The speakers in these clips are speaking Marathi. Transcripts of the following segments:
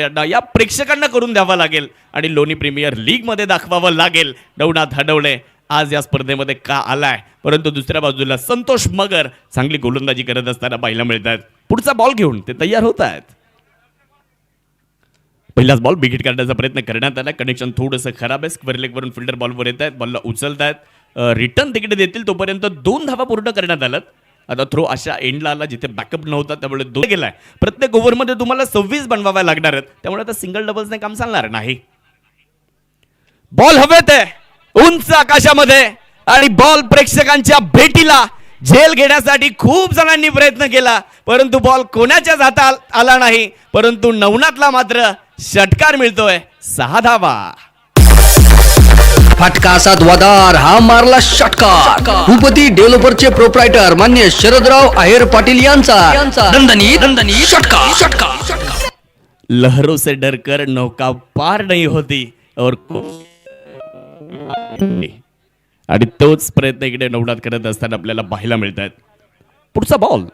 या प्रेक्षकांना करून द्यावा लागेल आणि लोणी प्रीमियर लीग मध्ये दाखवावं लागेल. नवनाथ हडवळे आज या स्पर्धेमध्ये का आलाय, परंतु दुसऱ्या बाजूला संतोष मगर चांगली गोलंदाजी करत असताना पाहायला मिळतात. पुढचा बॉल घेऊन ते तयार होत आहेत. पहिलाच बॉल बिगिट करण्याचा प्रयत्न करण्यात आला. कनेक्शन थोडंसं खराब आहे. स्क्वेअर लेग वरून फिल्डर बॉलवर येत आहेत. बॉलला उचलतायत, रिटर्न तिकडे देतील तोपर्यंत 2 धावा पूर्ण करण्यात आलं. आता थ्रो अशा एंडला आला जिथे बॅकअप नव्हता, त्यामुळे 2 गेलाय. प्रत्येक ओव्हरमध्ये तुम्हाला 26 बनवाव्या लागणार आहेत, त्यामुळे आता सिंगल डबल्सने काम चालणार नाही. बॉल हवेत आहे उंच आकाशामध्ये आणि बॉल प्रेक्षकांच्या भेटीला झेल घेण्यासाठी खूप जणांनी प्रयत्न केला, परंतु बॉल कोणाच्याच हातात आला नाही. परंतु नवनाथला मात्र षटकार मिळतोय. 6 धावा. फटका असा द्वादार, हा मारला षटकार. भूपती डेव्हलपरचे प्रोप्रायटर मान्य शरदराव आहेर पाटील यांचा दणदणी षटकार. लहरों से डरकर नौका पार नहीं होती और आणि तोच प्रयत्न इकडे नवनाथ करत असताना आपल्याला पाहायला मिळत आहेत. पुढचा बॉल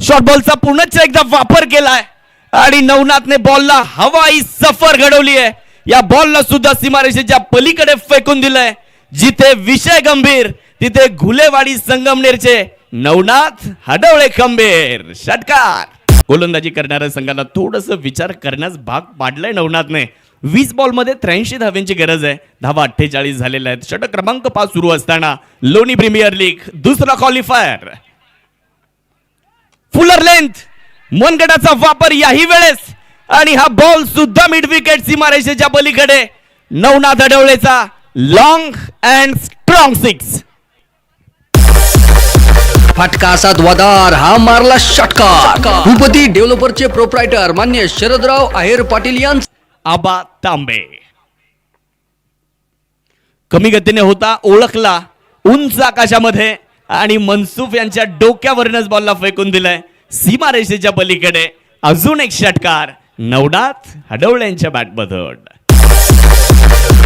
शॉर्ट बॉलचा पुन्हा एकदा वापर केलाय आणि नवनाथने बॉलला हवाई सफर घडवली आहे. या बॉलला सुद्धा सीमारेषेच्या पलीकडे फेकून दिलंय. जिथे विषय गंभीर तिथे घुलेवाडी संगमनेरचे नवनाथ हडवळे खंबीर. षटकार. गोलंदाजी करणाऱ्या संघाला थोडस विचार करण्यास भाग पाडलाय नवनाथने. 20 बॉलमध्ये 83 धाव्यांची गरज आहे. धावा 48 झालेल्या आहेत. षटक क्रमांक 5 सुरू असताना लोणी प्रीमियर लीग दुसरा क्वालिफायर. फुलर लेंथ मनगटाचा वापर याही वेळेस आणि हा बॉल सुद्धा मिड विकेट सीमारेषेच्या पलीकडे. नवनाथ हडवळेचा लॉंग अँड स्ट्रॉंग 6. फटका असा द्वादार, हा मारला षटकार. भूपती डेव्हलपरचे प्रोप्रायटर मान्य शरदराव आहेर पाटील यांचा आबा तांबे कमी गतीने होता, ओळखला उंच आकाशामध्ये आणि मनसूफ यांच्या डोक्यावरनच बॉलला फेकून दिलाय सीमारेषेच्या पलीकडे. अजून एक षटकार नवनाथ हडवळे यांच्या बॅटमधून.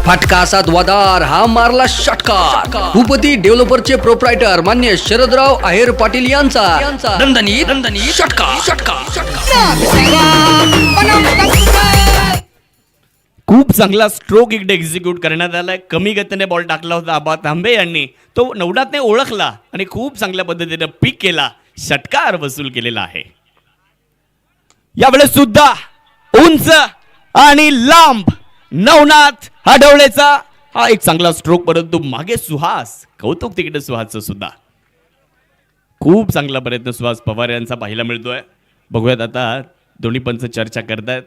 फटका असा द्वादार, हा मारला षटकार. भूपती डेव्हलपरचे प्रोप्रायटर मान्य शरदराव आहेर पाटील यांचा दणदणी षटकार. खूप चांगला स्ट्रोक इकडे एक्झिक्यूट करण्यात आलाय. कमी गतीने बॉल टाकला होता आबा तांबे यांनी, तो नवनाथने ओळखला आणि खूप चांगल्या पद्धतीने पिक केला. षटकार वसूल केलेला आहे. यावेळेस सुद्धा उंच आणि लांब नवनाथ हडवळेचा हा एक चांगला स्ट्रोक, परंतु मागे सुहास. कौतुक तिकडे सुहासचं सुद्धा. खूप चांगला प्रयत्न सुहास पवार यांचा पाहायला मिळतोय. बघूयात आता दोन्ही पंच चर्चा करतायत.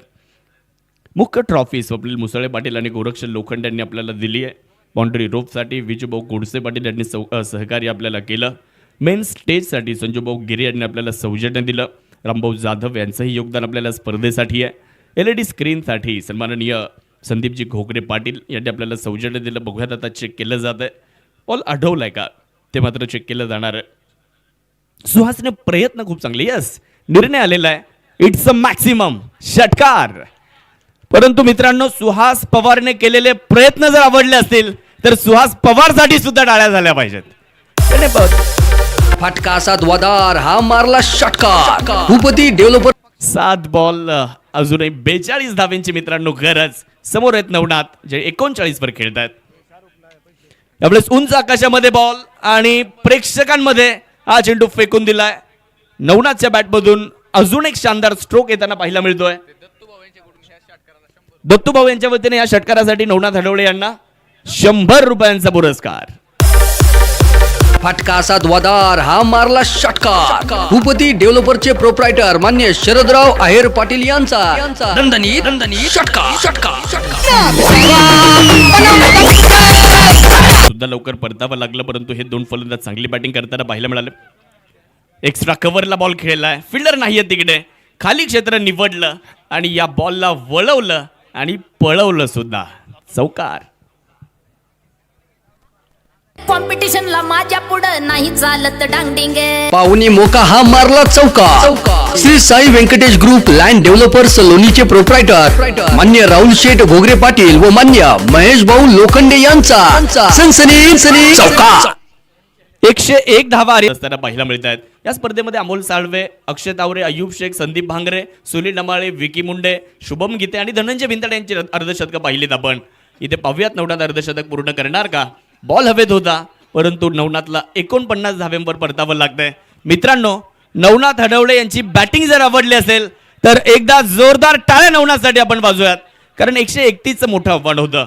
मुख्य ट्रॉफी स्वप्नील मुसळे पाटील आणि गोरक्षण लोखंड यांनी आपल्याला दिली आहे. बाउंड्री रोपसाठी विजूभाऊ गोडसे पाटील यांनी सहकार्य आपल्याला केलं. मेन स्टेजसाठी संजूभाऊ गिरे यांनी आपल्याला सौजन्य दिलं. रामभाऊ जाधव यांचंही योगदान आपल्याला स्पर्धेसाठी आहे. LED स्क्रीनसाठी सन्माननीय संदीपजी घोगरे पाटील यांनी आपल्याला सौजन्य दिलं. बघूयात आता चेक केलं जात आहे. बॉल अडवलाय का ते मात्र चेक केलं जाणार आहे. सुहासने प्रयत्न खूप चांगले, यस निर्णय आलेला आहे. इट्स अ मॅक्सिमम षटकार. परंतु मित्रांनो, सुहास पवारने केलेले प्रयत्न जर आवडले असतील तर सुहास पवारसाठी सुद्धा टाळ्या झाल्या पाहिजेत. फटका असा द्वादार, हा मारला षटकार. भूपती डेव्हलपर 7 बॉल अजूनही 42 धाव्यांची मित्रांनो गरज. समोर आहेत नवनाथ जे 39 वर खेळतात. यावेळेस उंच आकाशामध्ये बॉल आणि प्रेक्षकांमध्ये हा चेंडू फेकून दिलाय. नवनाथच्या बॅटमधून अजून एक शानदार स्ट्रोक येताना पाहायला मिळतोय. दत्तूभाऊ यांच्या वतीने या षटकारासाठी नवनाथ हडवळे यांना 100 रुपयांचा पुरस्कार. फटका असा द्वादार, हा मारला षटकार. भूपती डेव्हलपरचे प्रोप्रायटर मान्य शरदराव आहेर पाटील यांचा दणदणी षटकार. सुद्धा लवकर परतावं लागलं, परंतु हे 2 फलंदाज चांगली बॅटिंग करताना पाहायला मिळाले. एक्स्ट्रा कव्हरला बॉल खेळलाय. फिल्डर नाहीये तिकडे. खाली क्षेत्र निवडलं आणि या बॉलला वळवलं आणि पळवलं सुद्धा. चौकार. कॉम्पिटिशनला माझ्या पुढे नाही चालत डांगडिंग. पाहुणी मोका, हा मारला चौकार. Shri Sai Venkatesh group land developers लोणीचे प्रोप्रायटर मान्य राहुल शेठ घोगरे पाटील व मान्य महेश भाऊ लोखंडे यांचा सनसनी चौकार. 101 धावा असताना पाहायला मिळत आहेत. या स्पर्धेमध्ये अमोल साळवे, अक्षय तावरे, अय्यूब शेख, संदीप भांगरे, सुनील नमाळे, विकी मुंडे, शुभम गीते आणि धनंजय भिंताडे यांची अर्धशतकं पाहिलीत आपण. इथे पाहूयात नवनाथ अर्धशतक पूर्ण करणार का. बॉल हवेत होता परंतु नवनाथला 49 धाव्यांवर परतावं लागतंय. मित्रांनो, नवनाथ हडवळे यांची बॅटिंग जर आवडली असेल तर एकदा जोरदार टाळ्या नवनाथसाठी आपण वाजूयात, कारण 131 मोठं आव्हान होतं.